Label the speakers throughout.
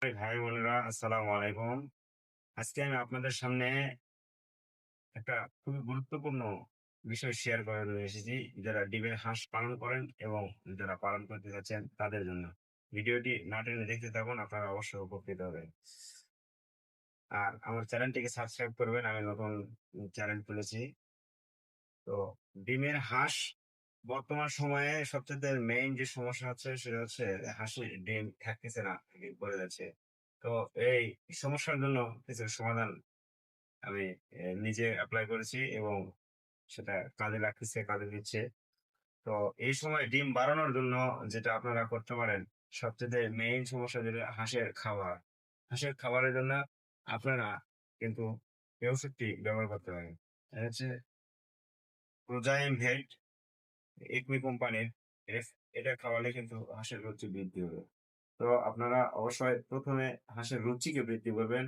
Speaker 1: ভাই বোনেরা, আসসালামু আলাইকুম। আজকে আমি আপনাদের সামনে একটা খুবই গুরুত্বপূর্ণ বিষয় শেয়ার করে নিয়ে এসেছি, যারা ডিমের হাঁস পালন করেন এবং যারা পালন করতে যাচ্ছেন তাদের জন্য। ভিডিওটি না টেনে দেখতে থাকুন, আপনারা অবশ্যই উপকৃত হবেন। আর আমার চ্যানেলটিকে সাবস্ক্রাইব করবেন, আমি নতুন চ্যানেল খুলেছি। তো ডিমের হাঁস বর্তমান সময়ে সবচেয়ে মেইন যে সমস্যা হচ্ছে সেটা হচ্ছে হাঁসের ডিম থাকতেছে না, ডিম পড়ে যাচ্ছে। তো এই সমস্যার জন্য কিছু সমাধান আমি নিজে এপ্লাই করেছি এবং সেটা কাজে লাগতেছে, কাজে দিচ্ছে। তো এই সময় ডিম বাড়ানোর জন্য যেটা আপনারা করতে পারেন, সবচেয়ে মেইন সমস্যা যেটা হাঁসের খাবার। হাঁসের খাবারের জন্য আপনারা কিন্তু এই ওষুধটি ব্যবহার করতে পারেন। এটা হচ্ছে প্রোজাইম ভেট, একমি কোম্পানির। এটা খাওয়ালে কিন্তু হাঁসের রুচি বৃদ্ধি হবে। তো আপনারা অবশ্যই প্রথমে হাঁসের রুচিকে বৃদ্ধি করবেন।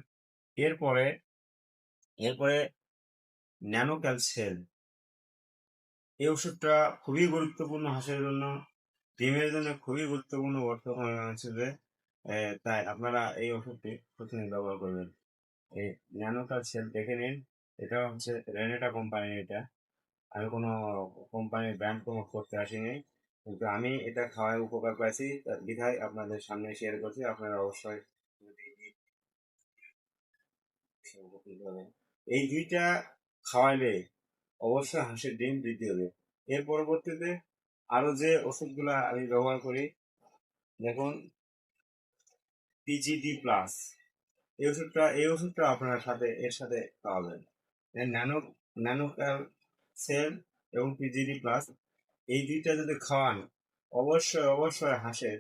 Speaker 1: এরপরে এরপরে ন্যানো ক্যালসিয়াম, এই ওষুধটা খুবই গুরুত্বপূর্ণ হাঁসের জন্য, ডিমের জন্য খুবই গুরুত্বপূর্ণ বর্তমানে হিসেবে। তাই আপনারা এই ওষুধটি প্রতিদিন ব্যবহার করবেন। এই ন্যানো ক্যালসিয়াম দেখে নিন। এটা হচ্ছে রেনেটা কোম্পানির। এটা আমি কোনো কোম্পানির ব্র্যান্ড প্রমোট করতে আসিনি, কিন্তু আমি এটা খাওয়ায় উপকার পাইছি, তার বিধায় আপনাদের সামনে শেয়ার করছি। আপনারা অবশ্যই যদি উপকৃত হবেন। এই দুইটা খাওয়াইলে অবশ্যই হাঁসের ডিম বৃদ্ধি হবে। এর পরবর্তীতে আরো যে ওষুধগুলা আমি ব্যবহার করি, দেখুন, পিজিডি প্লাস, এই ওষুধটা আপনার সাথে এর সাথে খাওয়াবেন। ন্যানো ন্যানো সেল এবং পিজিডি প্লাস, এই দুইটা যদি খাওয়ান, অবশ্যই অবশ্যই হাঁসের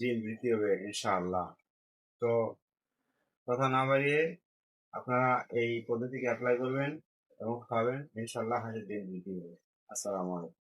Speaker 1: ডিম বৃদ্ধি হবে ইনশাআল্লাহ। তো কথা না বাড়িয়ে আপনারা এই পদ্ধতিকে অ্যাপ্লাই করবেন এবং খাবেন, ইনশাআল্লাহ হাঁসের ডিম বৃদ্ধি হবে। আসসালামু আলাইকুম।